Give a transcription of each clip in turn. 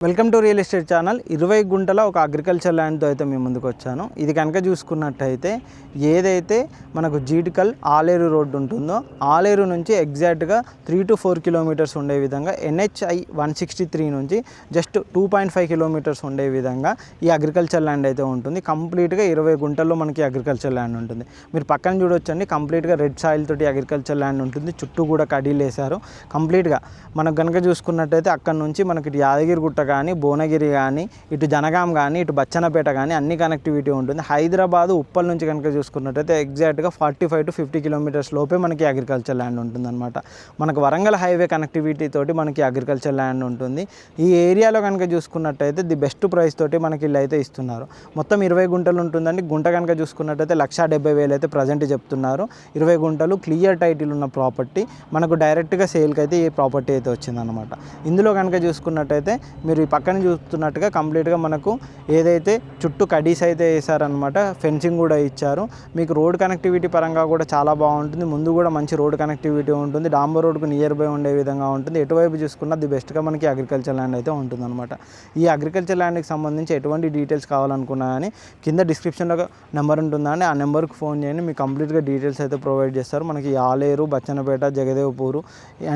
Welcome to real estate channel. 20 గుంటల ఒక agriculture ల్యాండ్తో అయితే మేము ముందుకు వచ్చాను. ఇది కనుక చూసుకున్నట్టయితే ఏదైతే మనకు జీడికల్ ఆలేరు రోడ్డు ఉంటుందో ఆలేరు నుంచి ఎగ్జాక్ట్గా 3 to 4 కిలోమీటర్స్ ఉండే విధంగా NHI 163 నుంచి జస్ట్ 2.5 కిలోమీటర్స్ ఉండే విధంగా ఈ అగ్రికల్చర్ ల్యాండ్ అయితే ఉంటుంది. కంప్లీట్గా 20 గుంటల్లో మనకి అగ్రికల్చర్ ల్యాండ్ ఉంటుంది. మీరు పక్కన చూడొచ్చండి, కంప్లీట్గా రెడ్ సాయిల్ తోటి అగ్రికల్చర్ ల్యాండ్ ఉంటుంది. చుట్టూ కూడా కడీలు వేశారు. కంప్లీట్గా మనకు కనుక చూసుకున్నట్టయితే అక్కడ నుంచి మనకి యాదగిరిగుట్ట కానీ భువనగిరి కానీ ఇటు జనగాం కానీ ఇటు బచ్చన్నపేట కానీ అన్ని కనెక్టివిటీ ఉంటుంది. హైదరాబాద్ ఉప్పల్ నుంచి కనుక చూసుకున్నట్టయితే ఎగ్జాక్ట్గా 45 to 50 కిలోమీటర్స్ లోపే మనకి అగ్రికల్చర్ ల్యాండ్ ఉంటుందన్నమాట. మనకు వరంగల్ హైవే కనెక్టివిటీ తోటి మనకి అగ్రికల్చర్ ల్యాండ్ ఉంటుంది. ఈ ఏరియాలో కనుక చూసుకున్నట్టయితే ది బెస్ట్ ప్రైస్ తోటి మనకి ఇల్లు అయితే ఇస్తున్నారు. మొత్తం 20 గుంటలు ఉంటుందండి. గుంట కనుక చూసుకున్నట్టయితే 1,70,000 అయితే ప్రజెంట్ చెప్తున్నారు. 20 గుంటలు క్లియర్ టైటిల్ ఉన్న ప్రాపర్టీ మనకు డైరెక్ట్గా సేల్కి అయితే ఈ ప్రాపర్టీ అయితే వచ్చిందనమాట. ఇందులో కనుక చూసుకున్నట్టయితే మీరు ఈ పక్కన చూస్తున్నట్టుగా కంప్లీట్గా మనకు ఏదైతే చుట్టూ కడీస్ అయితే వేసారనమాట, ఫెన్సింగ్ కూడా ఇచ్చారు. మీకు రోడ్ కనెక్టివిటీ పరంగా కూడా చాలా బాగుంటుంది. ముందు కూడా మంచి రోడ్ కనెక్టివిటీ ఉంటుంది. డాంబర్ రోడ్కు నియర్ బై ఉండే విధంగా ఉంటుంది. ఎటువైపు చూసుకున్నా ది బెస్ట్గా మనకి అగ్రికల్చర్ ల్యాండ్ అయితే ఉంటుందన్నమాట. ఈ అగ్రికల్చర్ ల్యాండ్కి సంబంధించి ఎటువంటి డీటెయిల్స్ కావాలనుకున్నా కానీ కింద డిస్క్రిప్షన్లో నెంబర్ ఉంటుందండి. ఆ నెంబర్కి ఫోన్ చేయండి, మీకు కంప్లీట్గా డీటెయిల్స్ అయితే ప్రొవైడ్ చేస్తారు. మనకి ఆలేరు, బచ్చన్నపేట, జగదేవ్పూరు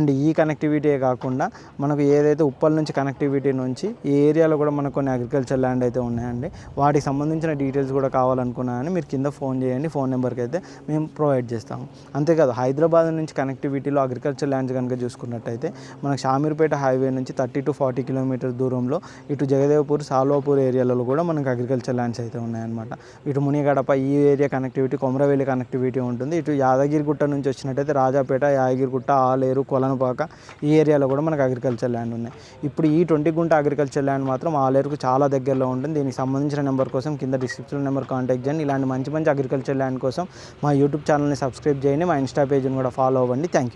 అండ్ ఈ కనెక్టివిటీయే కాకుండా మనకు ఏదైతే ఉప్పల్ నుంచి కనెక్టివిటీ నుంచి ఈ ఏరియాలో కూడా మనకు కొన్ని అగ్రికల్చర్ ల్యాండ్ అయితే ఉన్నాయండి. వాటికి సంబంధించిన డీటెయిల్స్ కూడా కావాలనుకున్నా కానీ మీరు కింద ఫోన్ చేయండి, ఫోన్ నెంబర్కి అయితే మేము ప్రొవైడ్ చేస్తాము. అంతేకాదు హైదరాబాద్ నుంచి కనెక్టివిటీలో అగ్రికల్చర్ ల్యాండ్స్ కనుక చూసుకున్నట్టయితే మనకు షామీర్పేట హైవే నుంచి 30 to 40 కిలోమీటర్స్ దూరంలో ఇటు జగదేవ్పూర్, సాల్వాపూర్ ఏరియాలలో కూడా మనకు అగ్రికల్చర్ ల్యాండ్స్ అయితే ఉన్నాయన్నమాట. ఇటు మునిగడప ఈ ఏరియా కనెక్టివిటీ, కొమరవెల్లి కనెక్టివిటీ ఉంటుంది. ఇటు యాదగిరిగుట్ట నుంచి వచ్చినట్టయితే రాజాపేట, యాదగిరిగుట్ట, ఆలేరు, కొలనుపాక ఈ ఏరియాలో కూడా మనకు అగ్రికల్చర్ ల్యాండ్ ఉన్నాయి. ఇప్పుడు ఈ 20 గుంట అగ్రికల్చర్ ల్యాండ్ మాత్రం ఆలేరుకు చాలా దగ్గరలో ఉంటుంది. దీనికి సంబంధించిన నెంబర్ కోసం కింద డిస్క్రిప్షన్ నెంబర్ కాంటాక్ట్ చేయండి. ఇలాంటి మంచి మంచి అగ్రికల్చర్ ల్యాండ్ కోసం మా యూట్యూబ్ ఛానల్ని సబ్స్క్రైబ్ చేయండి, మా ఇన్స్టా పేజ్ని కూడా ఫాలో అవ్వండి. Thank you.